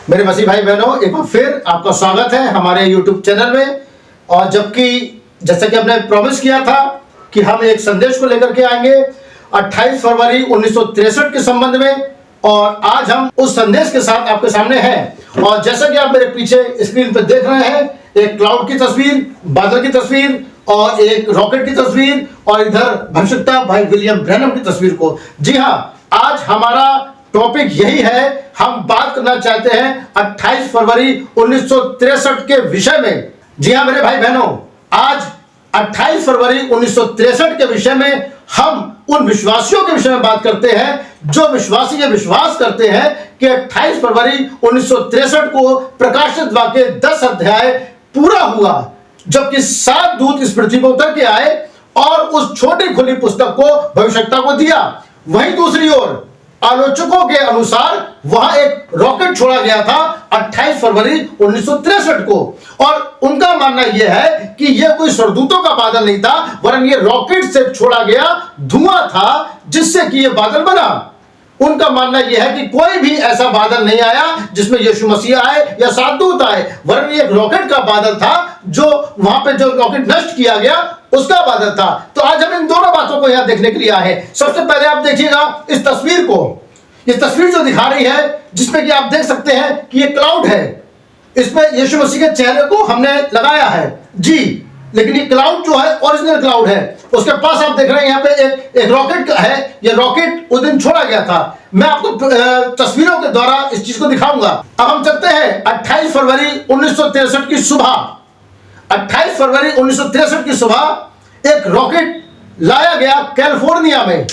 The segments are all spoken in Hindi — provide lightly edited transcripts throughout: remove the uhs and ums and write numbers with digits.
मेरे मसीह भाई बहनों, एक बार फिर आपका स्वागत है हमारे YouTube चैनल में। और जबकि जैसा कि हमने प्रॉमिस किया था कि हम एक संदेश को लेकर के आएंगे 28 फरवरी 1963 के संबंध में, और आज हम उस संदेश के साथ आपके सामने हैं। और जैसा कि आप मेरे पीछे स्क्रीन पर देख रहे हैं, एक क्लाउड की तस्वीर, बादल की तस्वीर और एक रॉकेट की तस्वीर, और इधर भविष्यवक्ता भाई विलियम ब्रैनम की तस्वीर को। जी हाँ, आज हमारा टॉपिक यही है। हम बात करना चाहते हैं 28 फरवरी 1963 के विषय में। जी हाँ मेरे भाई बहनों, आज 28 फरवरी 1963 के विषय में हम उन विश्वासियों के विषय में बात करते हैं जो विश्वासी ये विश्वास करते हैं कि 28 फरवरी 1963 को प्रकाशित वाक्य 10 अध्याय पूरा हुआ, जबकि 7 दूत इस पृथ्वी पर उतर के आए और उस छोटी खुली पुस्तक को भविष्यवक्ता को दिया। वहीं दूसरी ओर आलोचकों के अनुसार वहां एक रॉकेट छोड़ा गया था 28 फरवरी 1963 को, और उनका मानना यह है कि यह कोई स्वर्गदूतों का बादल नहीं था, वरन यह रॉकेट से छोड़ा गया धुआं था जिससे कि यह बादल बना। उनका मानना यह है कि कोई भी ऐसा बादल नहीं आया जिसमें यीशु मसीह आए या 7 दूत आए, वरन ये एक रॉकेट का बादल था जो वहां पे जो रॉकेट नष्ट किया गया उसका बादल था। तो आज हम इन दोनों बातों को यहां देखने के लिए आए हैं। सबसे पहले आप देखिएगा इस तस्वीर को। ये तस्वीर जो दिखा रही है, जिसमें कि आप देख सकते हैं कि ये क्लाउड है, इसमें यीशु मसीह के चेहरे को हमने लगाया है जी, लेकिन ये क्लाउड जो है ओरिजिनल क्लाउड है। उसके पास आप देख रहे हैं यहाँ पे एक रॉकेट है। ये रॉकेट उस दिन छोड़ा गया था। मैं आपको तस्वीरों के द्वारा इस चीज को दिखाऊंगा। अब हम चलते हैं 28 फरवरी 1963 की सुबह। 28 फरवरी 1963 की सुबह एक रॉकेट लाया गया कैलिफोर्निया में।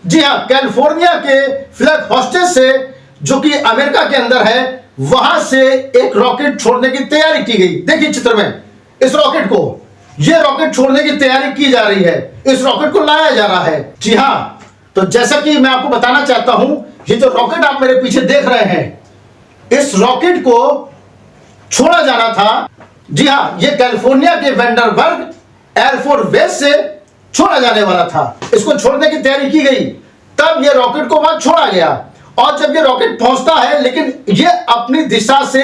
जी हाँ, कैलिफोर्निया के फ्लैग हॉस्टेस से, जो कि अमेरिका के अंदर है, वहां से एक रॉकेट छोड़ने की तैयारी की गई। देखिए चित्र में इस रॉकेट को, यह रॉकेट छोड़ने की तैयारी की जा रही है, इस रॉकेट को लाया जा रहा है। जी हाँ, तो जैसा कि मैं आपको बताना चाहता हूं, ये जो रॉकेट आप मेरे पीछे देख रहे हैं, इस रॉकेट को छोड़ा जाना था। जी हाँ, यह कैलिफोर्निया के वेंडरबर्ग एयरफोर्स बेस से छोड़ा जाने वाला था। इसको छोड़ने की तैयारी की गई, तब यह रॉकेट को वहां छोड़ा गया। और जब यह रॉकेट पहुंचता है, लेकिन यह अपनी दिशा से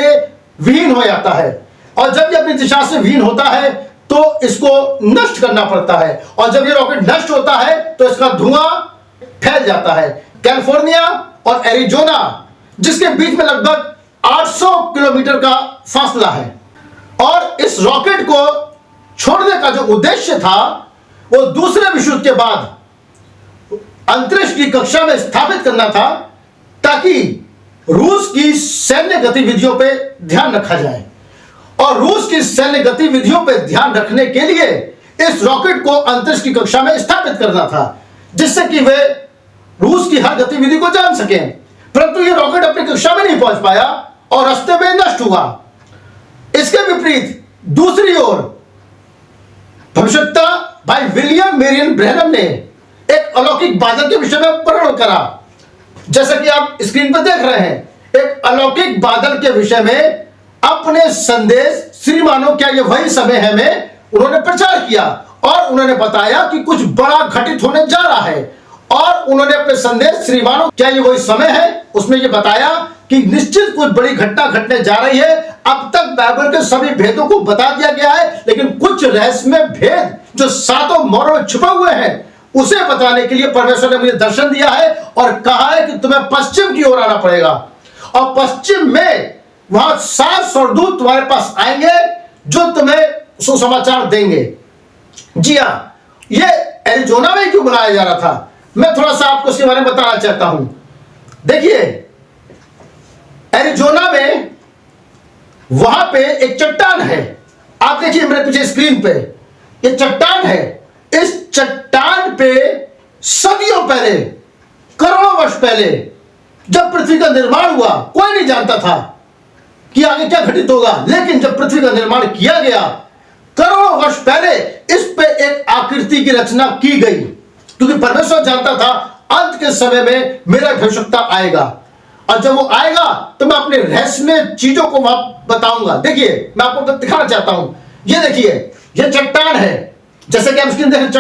विहीन हो जाता है, और जब यह अपनी दिशा से विहीन होता है तो इसको नष्ट करना पड़ता है। और जब यह रॉकेट नष्ट होता है तो इसका धुआं फैल जाता है। कैलिफोर्निया और एरिजोना, जिसके बीच में लगभग 800 किलोमीटर का फासला है, और इस रॉकेट को छोड़ने का जो उद्देश्य था वो दूसरे विश्व युद्ध के बाद अंतरिक्ष की कक्षा में स्थापित करना था, ताकि रूस की सैन्य गतिविधियों पे ध्यान रखा जाए। और रूस की सैन्य गतिविधियों पे ध्यान रखने के लिए इस रॉकेट को अंतरिक्ष की कक्षा में स्थापित करना था, जिससे कि वे रूस की हर गतिविधि को जान सकें। परंतु यह रॉकेट अपनी कक्षा में नहीं पहुंच पाया और रास्ते में नष्ट हुआ। इसके विपरीत दूसरी ओर भविष्यवक्ता भाई विलियम मेरियन ब्रैनम ने एक अलौकिक बादल के विषय में वर्णन करा। जैसा कि आप स्क्रीन पर देख रहे हैं, एक अलौकिक बादल के विषय में अपने संदेश श्रीमानो क्या ये वही समय है में उन्होंने प्रचार किया, और उन्होंने बताया कि कुछ बड़ा घटित होने जा रहा है। और उन्होंने अपने संदेश श्रीमानो क्या ये वही समय है उसमें ये बताया कि निश्चित कुछ बड़ी घटना घटने जा रही है। अब तक बाइबल के सभी भेदों को बता दिया गया है, लेकिन कुछ रहस्यमय भेद जो 7 मोहरों में छुपे हुए हैं, उसे बताने के लिए परमेश्वर ने मुझे दर्शन दिया है और कहा है कि तुम्हें पश्चिम की ओर आना पड़ेगा, और पश्चिम में वहां 7 स्वर्गदूत तुम्हारे पास आएंगे जो तुम्हें सुसमाचार देंगे। जी हाँ, ये एरिजोना में क्यों बुलाया जा रहा था, मैं थोड़ा सा आपको इसके बारे में बताना चाहता हूं। देखिए, एरिजोना में वहां पे एक चट्टान है। आप देखिए मेरे पीछे स्क्रीन पे, ये चट्टान है। इस चट्टान पे सदियों पहले, करोड़ों वर्ष पहले जब पृथ्वी का निर्माण हुआ, कोई नहीं जानता था कि आगे क्या घटित होगा, लेकिन जब पृथ्वी का निर्माण किया गया करोड़ों वर्ष पहले, इस पे एक आकृति की रचना की गई, क्योंकि परमेश्वर जानता था अंत के समय में मेरा भविष्यवक्ता आएगा, और जब वो आएगा तो मैं अपने रहस्यमय चीजों को वहां बताऊंगा। देखिए, मैं आपको दिखाना चाहता हूं। ये देखिए, ये चट्टान है, जैसे कि आप स्क्रीन देखें,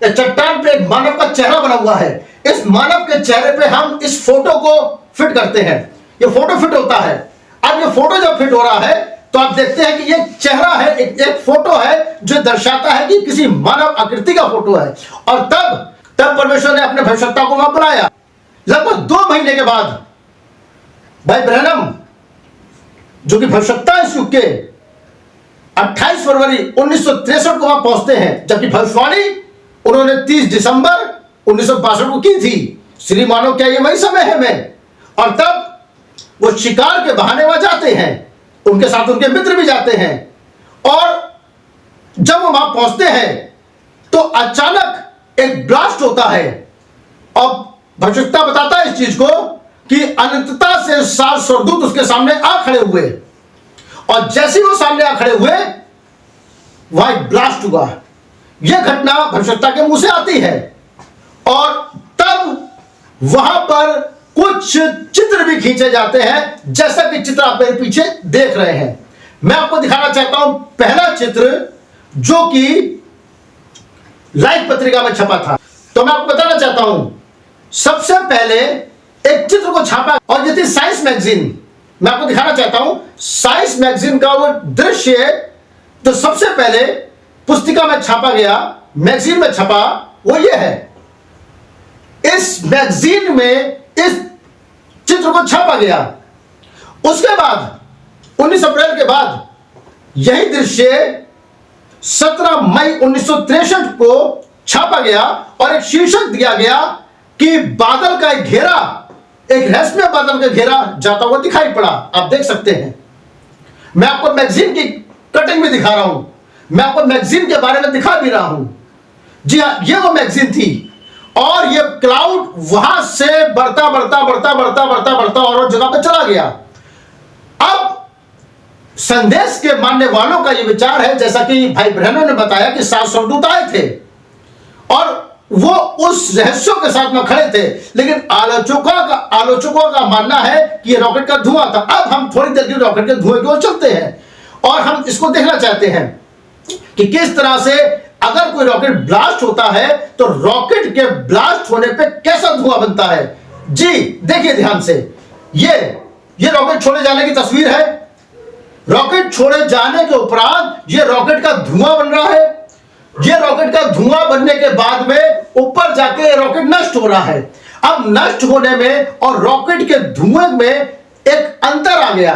चट्टान पे एक मानव का चेहरा बना हुआ है। इस मानव के चेहरे पे हम इस फोटो को फिट करते हैं। ये फोटो फिट होता है। ये फोटो जब फिट हो रहा है तो आप देखते हैं कि ये चेहरा है, एक फोटो है जो दर्शाता है कि किसी मानव आकृति का फोटो है। और तब परमेश्वर ने अपने भविष्यवक्ता को वहां बुलाया। लगभग 2 महीने के बाद भाई ब्रैनम, जो कि भविष्यवक्ता इस युग के, 28 फरवरी 1963 को वहां पहुंचते हैं, जबकि भविष्यवाणी उन्होंने 30 दिसंबर 1962 को की थी। श्रीमानो क्या ये वही समय है में? और तब वो शिकार के बहाने वहां जाते हैं, उनके साथ उनके मित्र भी जाते हैं। और जब वो वहां पहुंचते हैं तो अचानक एक ब्लास्ट होता है और भविष्यवक्ता बताता है इस चीज को कि अनंतता से 7 स्वर्गदूत उसके सामने आ खड़े हुए, और जैसे ही वो सामने आ खड़े हुए वहां एक ब्लास्ट हुआ। यह घटना भविष्यवक्ता के मुंह से आती है। और तब वहां पर कुछ चित्र भी खींचे जाते हैं, जैसा कि चित्र आप मेरे पीछे देख रहे हैं। मैं आपको दिखाना चाहता हूं पहला चित्र, जो कि लाइफ पत्रिका में छपा था। तो मैं आपको बताना चाहता हूं, सबसे पहले एक चित्र को छापा, और ये थी साइंस मैगजीन। मैं आपको दिखाना चाहता हूं साइंस मैगजीन का वो दृश्य जो सबसे पहले पुस्तिका में छापा गया, मैगजीन में छपा, वो ये है। इस मैगजीन में इस चित्र को छापा गया। उसके बाद 19 अप्रैल के बाद यही दृश्य 17 मई 1963 को छापा गया, और एक शीर्षक दिया गया कि बादल का एक घेरा, एक रहस्यमय बादल का घेरा जाता हुआ दिखाई पड़ा। आप देख सकते हैं, मैं आपको मैगजीन की कटिंग भी दिखा रहा हूं, मैं आपको मैगजीन के बारे में दिखा भी रहा हूं। जी हां, यह वो मैगजीन थी, और यह क्लाउड वहां से बढ़ता और जगह पर चला गया। अब संदेश के मानने वालों का यह विचार है, जैसा कि भाई ब्रैनम ने बताया, कि 7 स्वर्गदूत आए थे और वो उस रहस्यों के साथ में खड़े थे। लेकिन आलोचकों का मानना है कि यह रॉकेट का धुआं था। अब हम थोड़ी देर के रॉकेट के धुएं की ओर चलते हैं, और हम इसको देखना चाहते हैं कि किस तरह से अगर कोई रॉकेट ब्लास्ट होता है तो रॉकेट के ब्लास्ट होने पे कैसा धुआं बनता है। जी देखिए ध्यान से, ये रॉकेट छोड़े जाने की तस्वीर है। रॉकेट छोड़े जाने के उपरांत ये रॉकेट का धुआं बन रहा है। ये रॉकेट का धुआं बनने के बाद में ऊपर जाके रॉकेट नष्ट हो रहा है। अब नष्ट होने में और रॉकेट के धुएं में एक अंतर आ गया।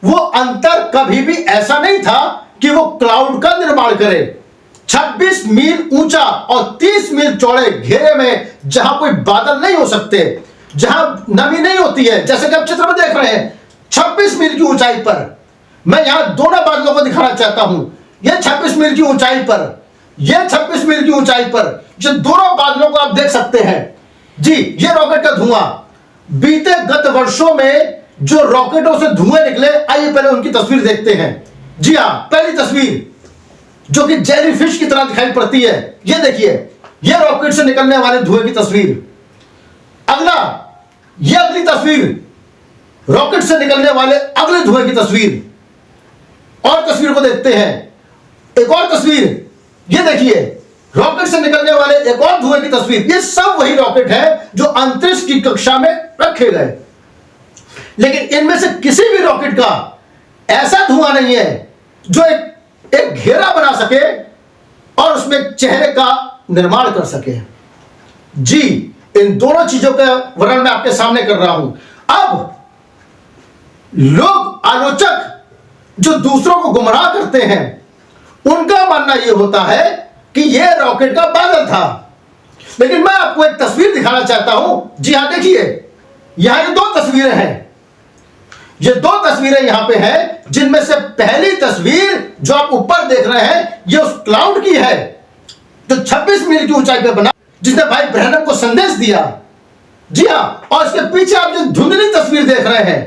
वो अंतर कभी भी ऐसा नहीं था कि वो क्लाउड का निर्माण करे। 26 मील ऊंचा और 30 मील चौड़े घेरे में, जहां कोई बादल नहीं हो सकते, जहां नमी नहीं होती है, जैसे कि आप चित्र में देख रहे हैं, 26 मील की ऊंचाई पर। मैं यहां दोनों बादलों को दिखाना चाहता हूं। यह 26 मील की ऊंचाई पर, यह 26 मील की ऊंचाई पर, जो दोनों बादलों को आप देख सकते हैं। जी, यह रॉकेट का धुआं। बीते गत वर्षों में जो रॉकेटों से धुएं निकले, आइए पहले उनकी तस्वीर देखते हैं। जी हां, पहली तस्वीर जो कि जेली फिश की तरह दिखाई पड़ती है, यह देखिए, यह रॉकेट से निकलने वाले धुएं की तस्वीर। अगला, यह अगली तस्वीर, रॉकेट से निकलने वाले अगले धुएं की तस्वीर। और तस्वीर को देखते हैं, एक और तस्वीर, यह देखिए, रॉकेट से निकलने वाले एक और धुएं की तस्वीर। ये सब वही रॉकेट है जो अंतरिक्ष की कक्षा में रखे गए, लेकिन इनमें से किसी भी रॉकेट का ऐसा धुआं नहीं है जो एक घेरा बना सके और उसमें एक चेहरे का निर्माण कर सके। जी, इन दोनों चीजों का वर्णन मैं आपके सामने कर रहा हूं। अब लोग, आलोचक जो दूसरों को गुमराह करते हैं, उनका मानना यह होता है कि यह रॉकेट का बादल था। लेकिन मैं आपको एक तस्वीर दिखाना चाहता हूं। जी हां, देखिए, यहां ये 2 तस्वीरें हैं। ये 2 तस्वीरें यहां पे हैं, जिनमें से पहली तस्वीर जो आप ऊपर देख रहे हैं, ये उस क्लाउड की है जो 26 मील की ऊंचाई पे बना, जिसने भाई ब्रैनम को संदेश दिया। जी हां, और इसके पीछे आप जो धुंधली तस्वीर देख रहे हैं,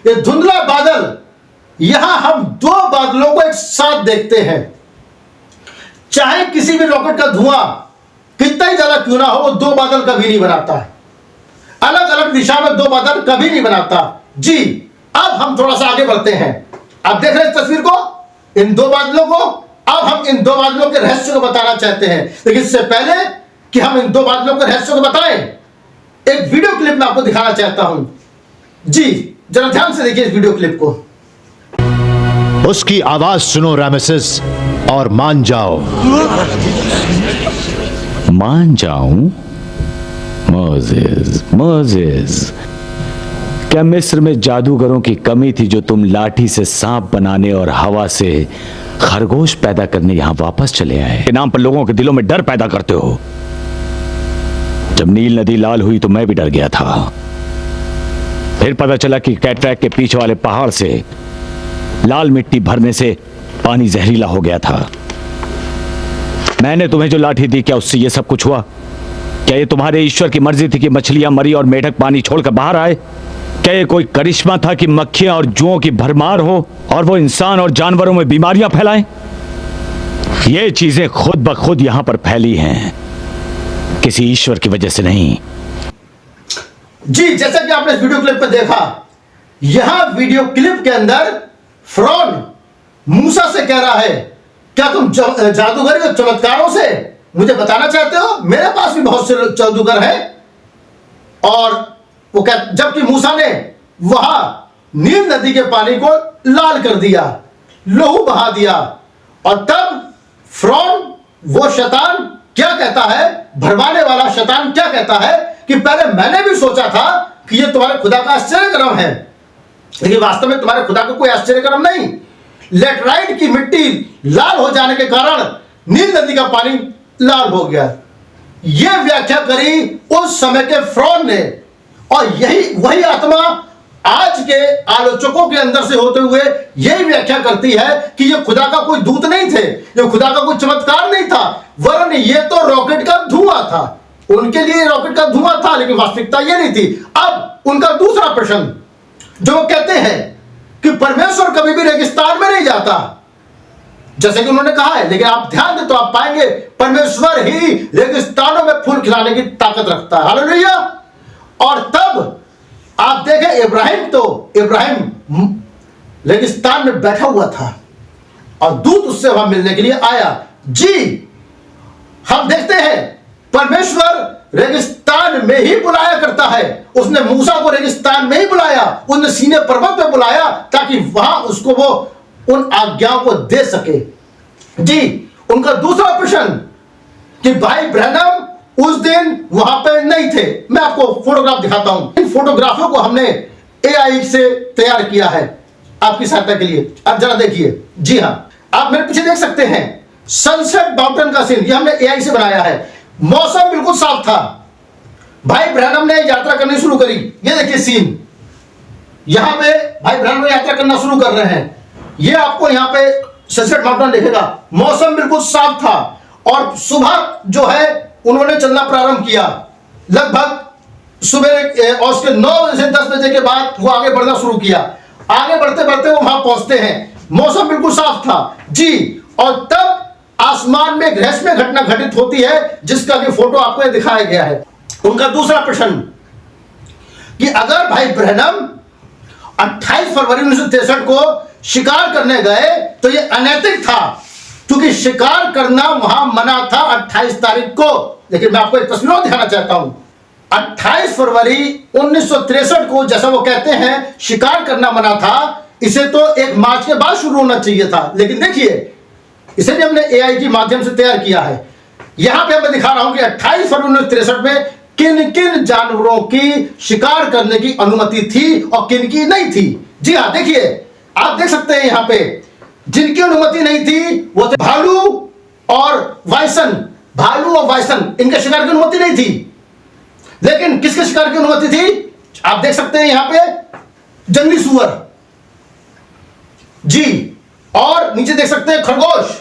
ये धुंधला बादल, यहां हम 2 बादलों को एक साथ देखते हैं। चाहे किसी भी रॉकेट का धुआं कितना ही ज्यादा क्यों ना हो, वो 2 बादल कभी नहीं बनाता है। अलग अलग दिशा में 2 बादल कभी नहीं बनाता। जी, अब हम थोड़ा सा आगे बढ़ते हैं। आप देख रहे हैं इस तस्वीर को, इन 2 बादलों को। अब हम इन 2 बादलों के रहस्य को बताना चाहते हैं, लेकिन इससे पहले कि हम इन 2 बादलों के रहस्य को बताएं, एक वीडियो क्लिप में आपको दिखाना चाहता हूं। जी, जरा ध्यान से देखिए इस वीडियो क्लिप को। उसकी आवाज सुनो रामेसिस, और मान जाओ। मान जाऊं? मोजेस, मोजेस, क्या मिस्र में जादूगरों की कमी थी जो तुम लाठी से सांप बनाने और हवा से खरगोश पैदा करने यहां वापस चले आए? के नाम पर लोगों के दिलों में डर पैदा करते हो। जब नील नदी लाल हुई तो मैं भी डर गया था। फिर पता चला कि कैटरैक्ट के पीछे वाले पहाड़ से लाल मिट्टी भरने से पानी जहरीला हो गया था। मैंने तुम्हें जो लाठी दी, क्या उससे यह सब कुछ हुआ? क्या ये तुम्हारे ईश्वर की मर्जी थी कि मछलियां मरी और मेढक पानी छोड़कर बाहर आए? क्या ये कोई करिश्मा था कि मक्खियां और जुओं की भरमार हो और वो इंसान और जानवरों में बीमारियां फैलाएं? ये चीजें खुद ब खुद यहां पर फैली हैं, किसी ईश्वर की वजह से नहीं। जी, जैसा कि आपने इस वीडियो क्लिप में देखा, यहां वीडियो क्लिप के अंदर फिरौन मूसा से कह रहा है, क्या तुम जादूगरी और चमत्कारों से मुझे बताना चाहते हो? मेरे पास भी बहुत से जादूगर हैं। और वो जबकि मूसा ने वहां नील नदी के पानी को लाल कर दिया, लहू बहा दिया, और तब फिरौन वो शैतान क्या कहता है, भरमाने वाला शैतान क्या कहता है कि पहले मैंने भी सोचा था कि ये तुम्हारे खुदा का आश्चर्यक्रम है, लेकिन वास्तव में तुम्हारे खुदा का कोई आश्चर्यक्रम नहीं। लेटराइट की मिट्टी लाल हो जाने के कारण नील नदी का पानी लाल हो गया। यह व्याख्या करी उस समय के फिरौन ने, और यही वही आत्मा आज के आलोचकों के अंदर से होते हुए यही व्याख्या करती है कि ये खुदा का कोई दूत नहीं थे, ये खुदा का कोई चमत्कार नहीं था, वरन ये तो रॉकेट का धुआं था। उनके लिए रॉकेट का धुआं था, लेकिन वास्तविकता ये नहीं थी। अब उनका दूसरा प्रश्न, जो वो कहते हैं कि परमेश्वर कभी भी रेगिस्तान में नहीं जाता, जैसे कि उन्होंने कहा है, लेकिन आप ध्यान दें तो आप पाएंगे परमेश्वर ही रेगिस्तानों में फूल खिलाने की ताकत रखता है। हालेलुया। और तब आप देखें इब्राहिम रेगिस्तान में बैठा हुआ था और दूत उससे वहां मिलने के लिए आया। जी, हम देखते हैं परमेश्वर रेगिस्तान में ही बुलाया करता है। उसने मूसा को रेगिस्तान में ही बुलाया, उसने सीने पर्वत में बुलाया ताकि वहां उसको वो उन आज्ञाओं को दे सके। जी, उनका दूसरा प्रश्न कि भाई ब्रैनम उस दिन वहां पे नहीं थे। मैं आपको फोटोग्राफ दिखाता हूं। इन फोटोग्राफों को हमने एआई से तैयार किया है आपकी सहायता के लिए। अब जरा देखिए। जी हां, आप मेरे पीछे देख सकते हैं सनसेट माउंटेन का सीन, ये हमने एआई से बनाया है। मौसम बिल्कुल साफ था। भाई ब्रैनम ने यात्रा करनी शुरू करी। ये देखिए सीन, यहां पे भाई ब्रैनम यात्रा करना शुरू कर रहे हैं। ये आपको यहां पे सनसेट माउंटेन दिखेगा। मौसम बिल्कुल साफ था और सुबह जो है उन्होंने चलना प्रारंभ किया। लगभग सुबह और उसके 9 बजे से 10 बजे के बाद वो आगे बढ़ना शुरू किया। आगे बढ़ते बढ़ते वो वहां पहुंचते हैं। मौसम बिल्कुल साफ था। जी, और तब आसमान में एक रहस्यमय घटना घटित होती है, जिसका कि फोटो आपको दिखाया गया है। उनका दूसरा प्रश्न कि अगर भाई ब्रैनम 28 फरवरी 1963 को शिकार करने गए तो यह अनैतिक था, क्योंकि शिकार करना वहां मना था 28 तारीख को। लेकिन मैं आपको एक तस्वीर दिखाना चाहता हूं। 28 फरवरी 1963 को, जैसा वो कहते हैं, शिकार करना मना था। इसे तो 1 मार्च के बाद शुरू होना चाहिए था, लेकिन देखिए इसे भी हमने एआई के माध्यम से तैयार किया है। यहां पे मैं दिखा रहा हूं कि 28 फरवरी 1963 में किन किन जानवरों की शिकार करने की अनुमति थी और किन की नहीं थी। जी हां, देखिए, आप देख सकते हैं यहां पे जिनकी अनुमति नहीं थी वो थे भालू और वाइसन। भालू और वाइसन, इनके शिकार की अनुमति नहीं थी। लेकिन किसके शिकार की अनुमति थी? आप देख सकते हैं यहां पे जंगली सुअर। जी, और नीचे देख सकते हैं खरगोश।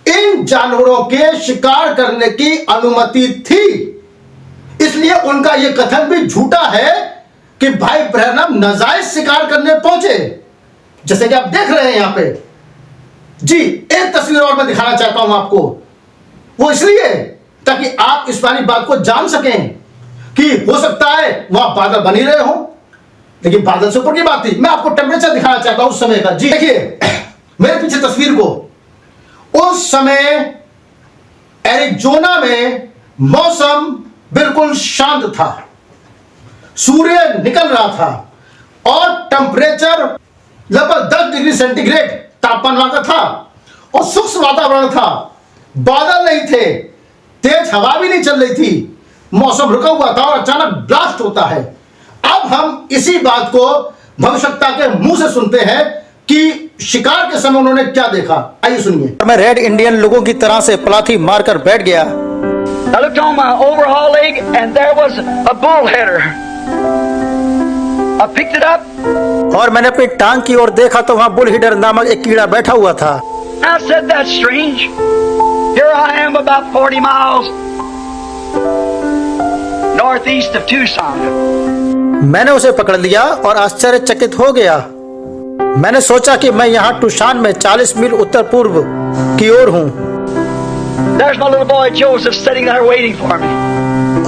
इन जानवरों के शिकार करने की अनुमति थी। इसलिए उनका यह कथन भी झूठा है कि भाई ब्रैनम नाजायज शिकार करने पहुंचे, जैसे कि आप देख रहे हैं यहां पे। जी, एक तस्वीर और मैं दिखाना चाहता हूं आपको, वो इसलिए ताकि आप इस वाली बात को जान सकें कि हो सकता है वहां बादल बन ही रहे हो, लेकिन बादल से ऊपर की बात थी। मैं आपको टेम्परेचर दिखाना चाहता हूं उस समय का। जी देखिए मेरे पीछे तस्वीर को। उस समय एरिज़ोना में मौसम बिल्कुल शांत था, सूर्य निकल रहा था और टेम्परेचर लगभग 10 डिग्री डिग्री सेंटीग्रेड तापमान वहां का था और शुष्क वातावरण था, बादल नहीं थे, तेज हवा भी नहीं चल रही थी, मौसम रुका हुआ था और अचानक ब्लास्ट होता है। अब हम इसी बात को भविष्यवक्ता के मुंह से सुनते हैं कि शिकार के समय उन्होंने क्या देखा। आइए सुनिए। मैं रेड इंडियन लोगों की तरह से पलाथी मारकर बैठ गया। I looked on my overhaul leg and there was a bullheader. I picked it up. और मैंने अपनी टांग की ओर देखा तो वहाँ बुल हीडर नामक एक कीड़ा बैठा हुआ था। I said, that's strange. Here I am about 40 miles northeast of Tucson. मैंने उसे पकड़ लिया और आश्चर्यचकित हो गया। मैंने सोचा कि मैं यहाँ टूसान में 40 मील उत्तर पूर्व की ओर हूँ। There's my little boy Joseph sitting there waiting for me.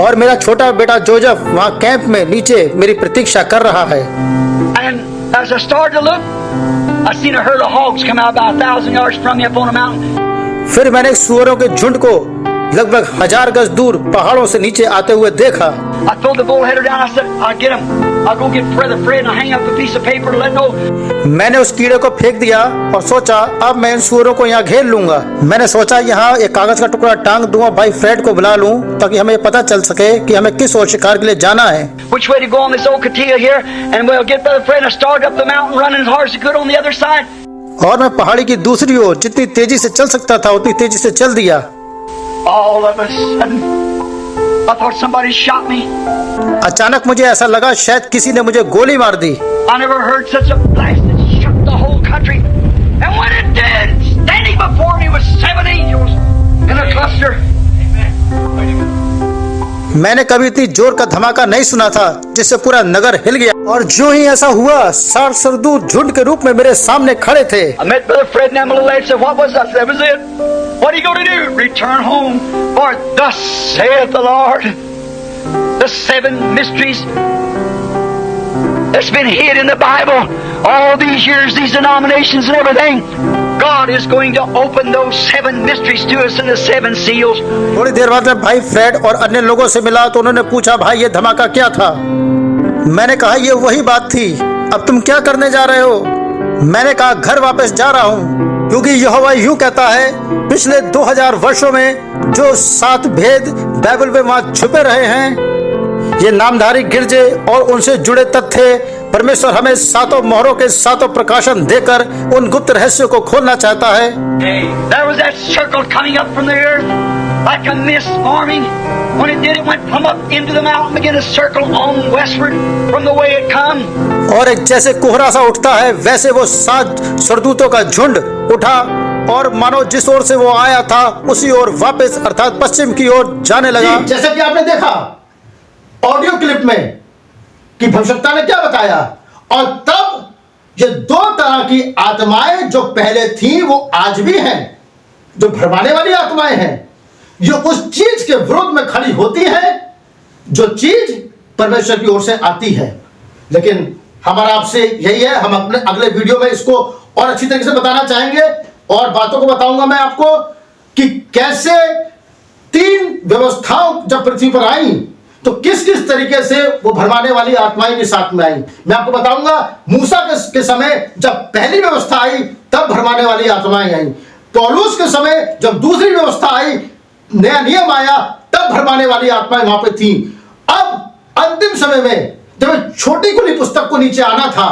और मेरा छोटा बेटा जोसेफ वहाँ कैंप में नीचे मेरी प्रतीक्षा कर रहा है। And as I started to look, I seen a herd of hogs come out about 1,000 yards from me up on a mountain. फिर मैंने सुअरों के झुंड को लगभग 1000 गज दूर पहाड़ों से नीचे आते हुए देखा। I threw the bullheader down. I said, I'll get him. I'll go get Brother Fred and I'll hang up a piece of paper to let know. मैंने उस कीड़े को फेंक दिया और सोचा अब मैं इन सुअरों को यहाँ घेर लूंगा। मैंने सोचा यहाँ एक कागज का टुकड़ा टांग दूं और भाई फ्रेड को बुला लूं ताकि हमें पता चल सके कि हमें किस ओर शिकार के लिए जाना है। Which way to go on this old Catilla here, and we'll get Brother Fred and I started up the mountain running as hard as I could on the other side. और मैं पहाड़ी की दूसरी ओर जितनी तेजी से चल सकता था उतनी तेजी से चल दिया। All of a sudden, I thought somebody shot me. अचानक मुझे ऐसा लगा शायद किसी ने मुझे गोली मार दी। I never heard such a blast that shook the whole country. And when it did, standing before me was 7 angels in a cluster. मैंने कभी इतनी जोर का धमाका नहीं सुना था जिससे पूरा नगर हिल गया। और जो ही ऐसा हुआ 60 सरदूत झुंड के रूप में मेरे सामने खड़े थे। I met Brother Fred and them little lads said, what was that? I said, that was it. What are you going to do? Return home. For thus saith the Lord, the 7 mysteries that's been hid in the Bible all these years, these denominations and everything. God is going to open those 7 mysteries to us in the 7 seals. थोड़ी देर बाद मैं भाई फ्रेड और अन्य लोगों से मिला तो उन्होंने पूछा, भाई ये धमाका क्या था? मैंने कहा ये वही बात थी। अब तुम क्या करने जा रहे हो? मैंने कहा घर वापस जा रहा हूँ, क्योंकि यहोवा यूं कहता है पिछले 2000 वर्षों में जो 7 भेद बाइबल में वहां छुपे रहे हैं, ये नामधारी गिरजे और उनसे जुड़े तथ्य परमेश्वर हमें 7 मोहरों के 7 प्रकाशन देकर उन गुप्त रहस्यों को खोलना चाहता है। There was that circle coming up from the earth like a mist forming. When it did, it went plumb up into the mountain, began to circle on westward from the way it come. और एक जैसे कोहरा सा उठता है वैसे वो 7 सरदूतों का झुंड उठा और मानो जिस ओर से वो आया था उसी ओर वापस अर्थात पश्चिम की ओर जाने लगा। जैसा कि आपने देखा ऑडियो क्लिप में कि भविष्यवक्ता ने क्या बताया, और तब ये 2 तरह की आत्माएं जो पहले थी वो आज भी हैं, जो भरमाने वाली आत्माएं हैं, जो उस चीज के विरोध में खड़ी होती है जो चीज परमेश्वर की ओर से आती है। लेकिन हमारा आपसे यही है, हम अपने अगले वीडियो में इसको और अच्छी तरीके से बताना चाहेंगे और बातों को बताऊंगा मैं आपको कि कैसे 3 व्यवस्थाओं जब पृथ्वी पर आई तो किस किस तरीके से वो भरमाने वाली आत्माएं भी साथ में आई। मैं आपको बताऊंगा मूसा के समय जब पहली व्यवस्था आई तब भरमाने वाली आत्माएं आई, पौलुस के समय जब दूसरी व्यवस्था आई, नया नियम आया, तब भरमाने वाली आत्माएं वहां पे थी। अब अंतिम समय में जब छोटी खुली पुस्तक को नीचे आना था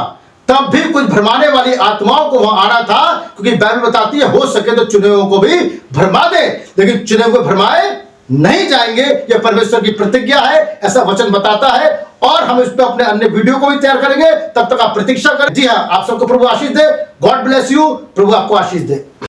तब भी कुछ भरमाने वाली आत्माओं को वहां आना था, क्योंकि बाइबल बताती है हो सके तो चुने हुओं को भी भरमा दे, लेकिन चुने हुए भरमाए नहीं जाएंगे। यह परमेश्वर की प्रतिज्ञा है, ऐसा वचन बताता है और हम इस पे अपने अन्य वीडियो को भी तैयार करेंगे। तब तक आप प्रतीक्षा करें। जी हाँ, आप सबको प्रभु आशीष दे। God bless you. प्रभु आपको आशीष दे।